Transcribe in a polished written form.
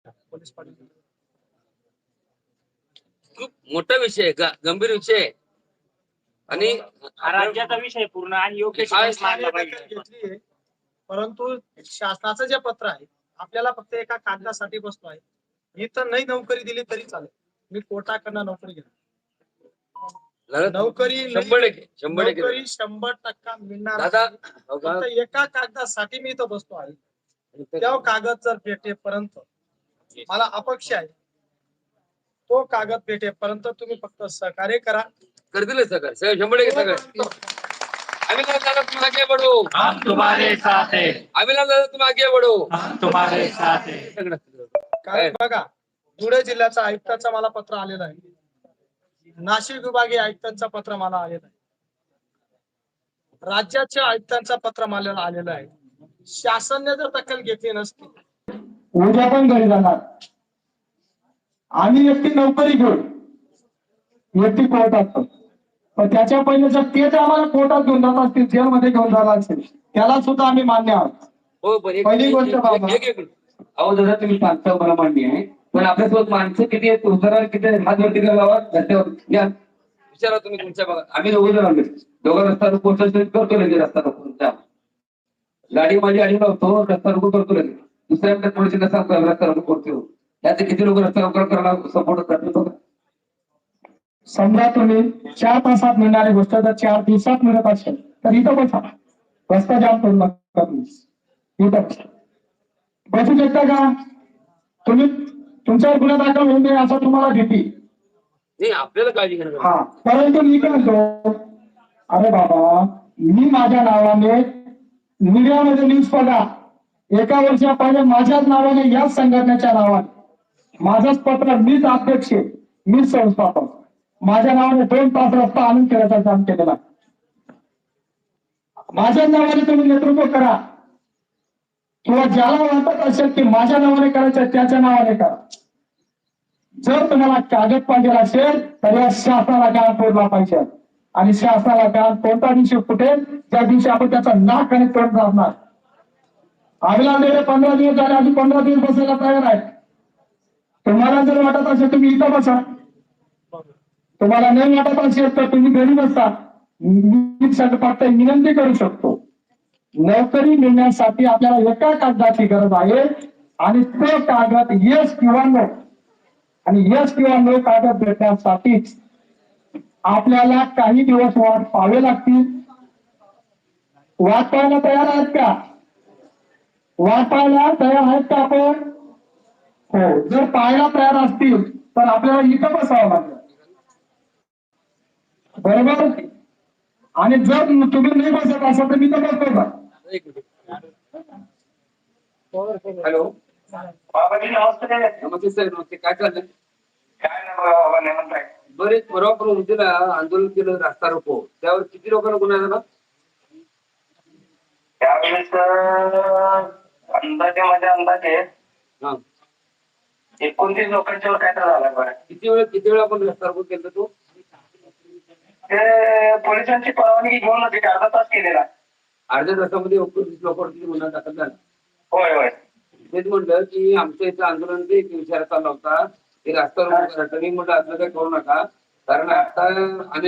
Police Patil खूप मोठा विषय आहे, गंभीर विषय आहे आणि हा राज्याचा विषय पूर्ण आणि योग्य ठिकाणी मांडला पाहिजे. घेतली, परंतु शासनाचं जे पत्र आहे आपल्याला फक्त एका कागदासाठी बसतो आहे. मी तर नाही नोकरी दिली तरी चालेल, मी कोर्टाकडनं नोकरी घेणार. नोकरी 100% मिळणार दादा फक्त एका कागदासाठी मी इथं बसतो आहे. तेव्हा कागद जर भेटेपर्यंत मला अपक्ष आहे, तो कागद भेटेपर्यंत तुम्ही फक्त सहकार्य करा. करतील सहकार्य 100% सहकार्य. अभिलाष दादा तुम आगे बढ़ो, हम तुम्हारे साथ है. अभिलाष दादा तुम आगे बढ़ो, हम तुम्हारे साथ है. कारण बघा, धुळे जिल्ह्याचा आयुक्ताचा मला पत्र आलेलं आहे, नाशिक विभागीय आयुक्तांचं पत्र मला आलेलं आहे, राज्याच्या आयुक्तांचं पत्र मला आलेलं आहे. शासनाने जर दखल घेतली नसती उद्या पण घरी जाणार. आम्ही एकटी नोकरी घेऊ, एकटी कोर्टात, पण त्याच्या पहिले जर तेच आम्हाला कोर्टात घेऊन जात असतील, जेलमध्ये घेऊन जाणार असेल, त्याला सुद्धा आम्ही मान्य आहोत. हो पहिली गोष्ट बाबा, अहो दादा तुम्ही सांगता मला मान्य आहे, पण आपल्यासोबत माणसं किती आहेत, उदाहरण किती आहेत, हात वरती करावा रस्त्यावर घ्या विचारा तुम्ही तुमच्या भागात. आम्ही दोघं जण आलो, दोघं रस्ता रोको करतो लगेच रस्ता रोको. गाडी माझी आली नव्हतो, रस्ता रोको करतो लगेच. दुसऱ्या थोडीशी रस्ता रोको करतो. त्याचे किती लोक रस्ता रोको करायला सपोर्ट करतो. समजा तुम्ही 4 तासात मिळणारी गोष्ट जर 4 दिवसात मिळत असेल तर इथं बसा, रस्ता जाम करू नका तुम्ही, इथं बसू शकता का तुम्ही? तुमच्यावर गुन्हा दाखल होऊन दे असं तुम्हाला भीती नाही, आपल्याला काळजी घेणं. हा, परंतु मी काय म्हणतो, अरे बाबा मी माझ्या नावाने मीडियामध्ये न्यूज बघा, एका वर्षा पहिले माझ्याच नावाने याच संघटनेच्या नावाने माझंच पत्र, मीच अध्यक्ष, मीच संस्थापक, माझ्या नावाने 2 तास रस्ता आणून केल्याचं काम केलेला. माझ्या नावाने तुम्ही नेतृत्व करा, किंवा ज्याला वाटत असेल की माझ्या नावाने करायचं त्याच्या नावाने करा. जर तुम्हाला कागद पाहिजे असेल तर या शासनाला गाळ फोडला पाहिजे, आणि शासनाला गाळ कोणता दिवशी फुटेल त्या दिवशी आपण त्याचा नाक आणि तोंड जाणार. अभिलाष 15 दिवस झाले, अजून 15 दिवस बसायला तयार आहे. तुम्हाला जर वाटत असेल तुम्ही इथं बसा, तुम्हाला नाही वाटत असेल तर तुम्ही घरी बसा. मी फक्त विनंती करू शकतो, नोकरी मिळण्यासाठी आपल्याला एका कागदाची गरज आहे, आणि तो कागद येस किंवा नो, आणि येस किंवा नो कागद भेटण्यासाठीच आपल्याला काही दिवस वाट पाहावे लागतील. वाट पाहायला तयार आहेत का? वाट पाहायला तयार आहेत का आपण? हो, जर पाहायला तयार असतील तर आपल्याला इथं बसावं लागेल, बरोबर? आणि जर तुम्ही नाही बसत असाल तर मी तर बसतो का? हॅलो बाबाजी नमस्ते. नमस्ते सर, नमस्ते. काय चाललंय? काय नाही बाबा, नाही म्हणताय. बरेच परवा उद्याला आंदोलन केलं, रस्ता रोको, त्यावर किती लोकांना गुन्हा झाला? त्यावेळेस अंदाजे हा, 29 लोकांच्यावर काय तर झाला बरं. किती वेळ आपण रस्ता रोको केलं? तो ते पोलिसांची परवानगी घेऊनच एक अर्धा तास केलेला. अर्ध्या तासामध्ये 29 लोकांवरती गुन्हा दाखल झाला. होय होय. तेच म्हटलं की आमचं इथं आंदोलन एक विचार चालला होता की रस्ता रोको करा. तरी म्हटलं असं काही करू नका, कारण आता